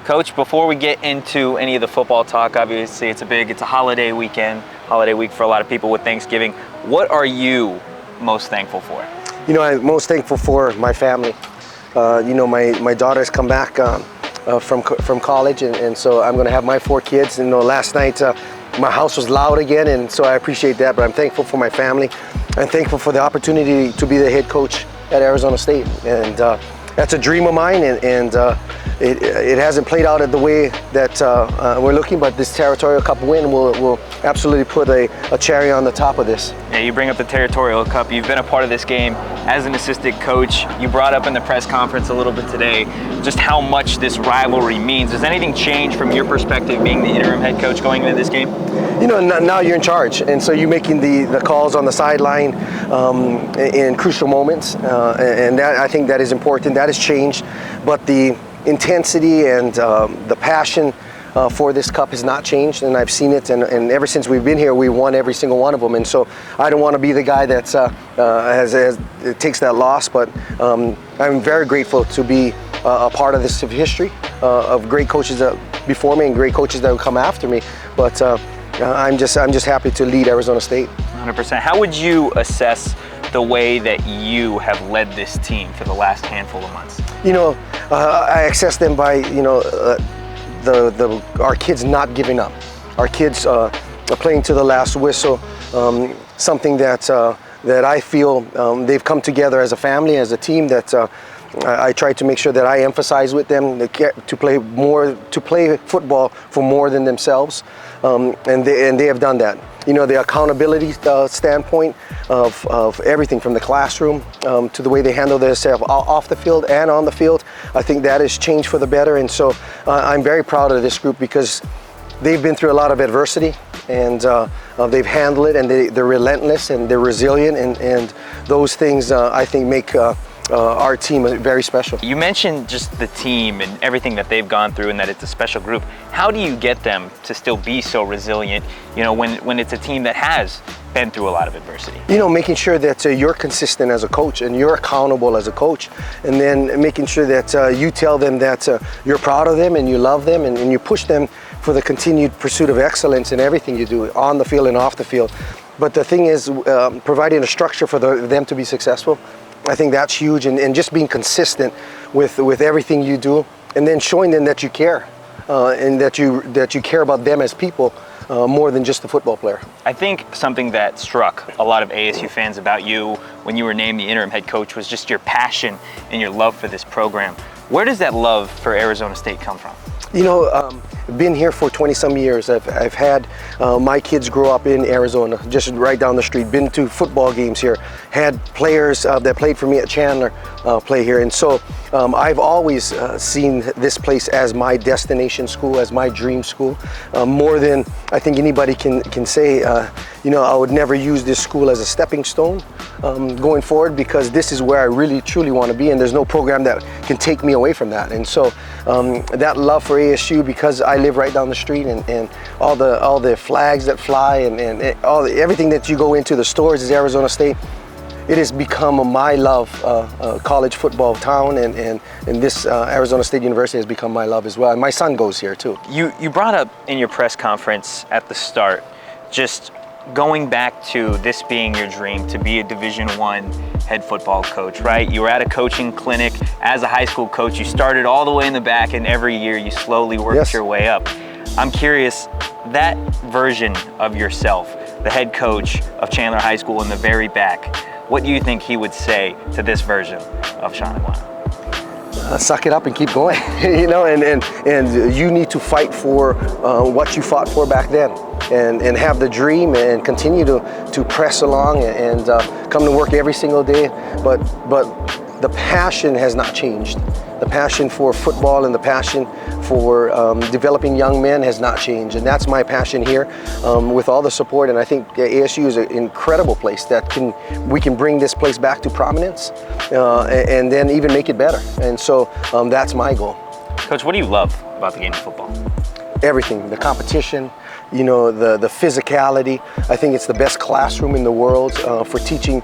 Coach, before we get into any of the football talk, obviously it's a holiday weekend, holiday week for a lot of people with Thanksgiving. What are you most thankful for? You know, I'm most thankful for my family. You know, my daughter's come back from college, and so I'm going to have my 4 kids. And, you know, last night my house was loud again, and so I appreciate that. But I'm thankful for my family. I'm thankful for the opportunity to be the head coach at Arizona State, and that's a dream of mine. And it hasn't played out the way that we're looking, but this Territorial Cup win will absolutely put a cherry on the top of this. Yeah, you bring up the Territorial Cup. You've been a part of this game as an assistant coach. You brought up in the press conference a little bit today just how much this rivalry means. Does anything change from your perspective being the interim head coach going into this game? You know, now you're in charge, and so you're making the calls on the sideline in crucial moments, and that, I think that is important. That has changed, but the intensity and the passion for this cup has not changed, and I've seen it, and ever since we've been here, we won every single one of them. And so I don't want to be the guy that takes that loss, but I'm very grateful to be a part of this history of great coaches before me and great coaches that will come after me. But I'm just happy to lead Arizona State. 100%. How would you assess the way that you have led this team for the last handful of months? You know, I assess them by, you know, our kids not giving up. Our kids are playing to the last whistle. Something that I feel they've come together as a family, as a team, that I try to make sure that I emphasize with them to play football for more than themselves, and they have done that. You know, the accountability standpoint of everything from the classroom to the way they handle themselves off the field and on the field, I think that has changed for the better. And so I'm very proud of this group because they've been through a lot of adversity, and they've handled it, and they're relentless and they're resilient, and those things I think make our team very special. You mentioned just the team and everything that they've gone through and that it's a special group. How do you get them to still be so resilient, you know, when it's a team that has been through a lot of adversity? You know, making sure that you're consistent as a coach and you're accountable as a coach, and then making sure that you tell them that you're proud of them and you love them, and you push them for the continued pursuit of excellence in everything you do, on the field and off the field. But the thing is, providing a structure for them to be successful, I think that's huge, and just being consistent with everything you do, and then showing them that you care, and that you care about them as people more than just the football player. I think something that struck a lot of ASU fans about you when you were named the interim head coach was just your passion and your love for this program. Where does that love for Arizona State come from? You know, been here for 20-some years. I've had my kids grow up in Arizona, just right down the street. Been to football games here. Had players that played for me at Chandler play here, and so I've always seen this place as my destination school, as my dream school. More than I think anybody can say. You know, I would never use this school as a stepping stone going forward, because this is where I really truly want to be, and there's no program that can take me away from that. And so that love for ASU, because I live right down the street, and all the flags that fly, and everything that you go into the stores is Arizona State. It has become my love college football town, and this Arizona State University has become my love as well. And my son goes here too. You brought up in your press conference at the start, just going back to this being your dream to be a Division I head football coach, right? You were at a coaching clinic as a high school coach. You started all the way in the back, and every year you slowly worked your way up. I'm curious, that version of yourself, the head coach of Chandler High School in the very back, what do you think he would say to this version of Shaun Aguano? Suck it up and keep going. You know, and you need to fight for what you fought for back then, and have the dream, and continue to press along, and come to work every single day. But the passion has not changed. The passion for football and the passion for developing young men has not changed, and that's my passion here, with all the support. And I think ASU is an incredible place that we can bring this place back to prominence, and then even make it better. And so that's my goal. Coach, what do you love about the game of football? Everything, the competition, you know, the physicality. I think it's the best classroom in the world for teaching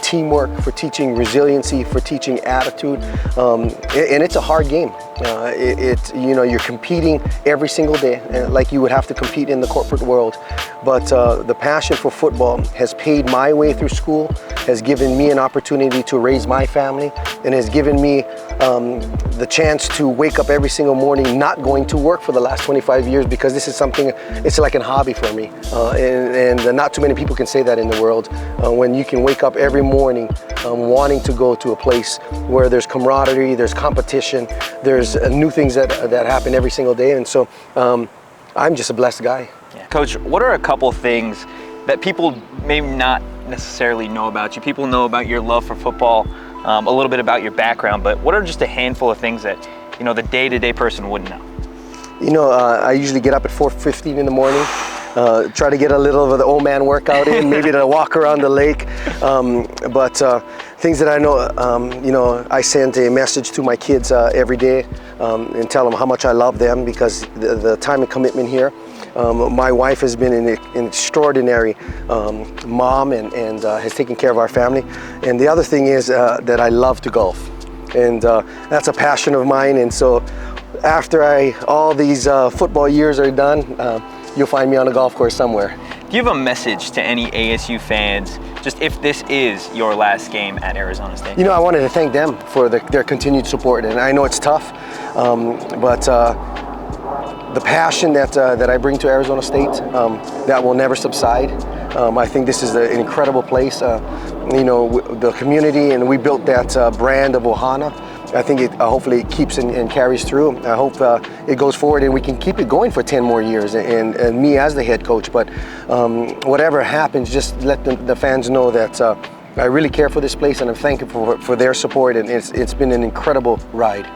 teamwork, for teaching resiliency, for teaching attitude, and it's a hard game. You're competing every single day, like you would have to compete in the corporate world. But the passion for football has paid my way through school, has given me an opportunity to raise my family, and has given me the chance to wake up every single morning not going to work for the last 25 years, because this is something, it's like a hobby for me. And not too many people can say that in the world. When you can wake up every morning wanting to go to a place where there's camaraderie, there's competition, there's new things that happen every single day. And so I'm just a blessed guy. Yeah. Coach, what are a couple things that people may not necessarily know about you? People know about your love for football, a little bit about your background, but what are just a handful of things that, the day-to-day person wouldn't know? I usually get up at 4:15 in the morning, try to get a little of the old man workout in, maybe to walk around the lake. But things that I know, I send a message to my kids every day and tell them how much I love them, because the time and commitment here. My wife has been an extraordinary mom and has taken care of our family. And the other thing is that I love to golf. And that's a passion of mine. And so after all these football years are done, you'll find me on a golf course somewhere. Do you have a message to any ASU fans, just if this is your last game at Arizona State? I wanted to thank them for their continued support. And I know it's tough, but the passion that I bring to Arizona State, that will never subside. I think this is an incredible place. The community, and we built that brand of Ohana. I think it hopefully keeps and carries through. I hope it goes forward and we can keep it going for 10 more years, and me as the head coach. But whatever happens, just let the fans know that I really care for this place, and I'm thankful for their support, and it's been an incredible ride.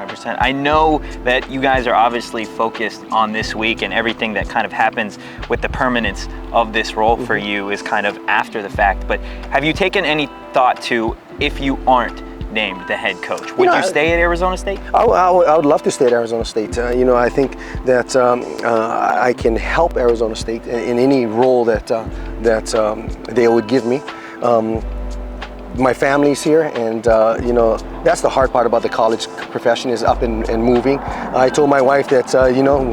100%. I know that you guys are obviously focused on this week, and everything that kind of happens with the permanence of this role for you is kind of after the fact, but have you taken any thought to, if you aren't named the head coach, would you stay at Arizona State? I would love to stay at Arizona State. I think that I can help Arizona State in any role that they would give me. My family's here, and that's the hard part about the college profession, is up and moving. I told my wife that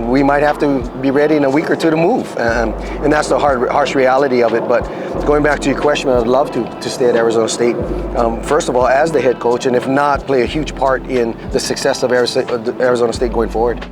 we might have to be ready in a week or two to move, and that's the harsh reality of it. But going back to your question, I'd love to stay at Arizona State. First of all, as the head coach, and if not, play a huge part in the success of Arizona State going forward.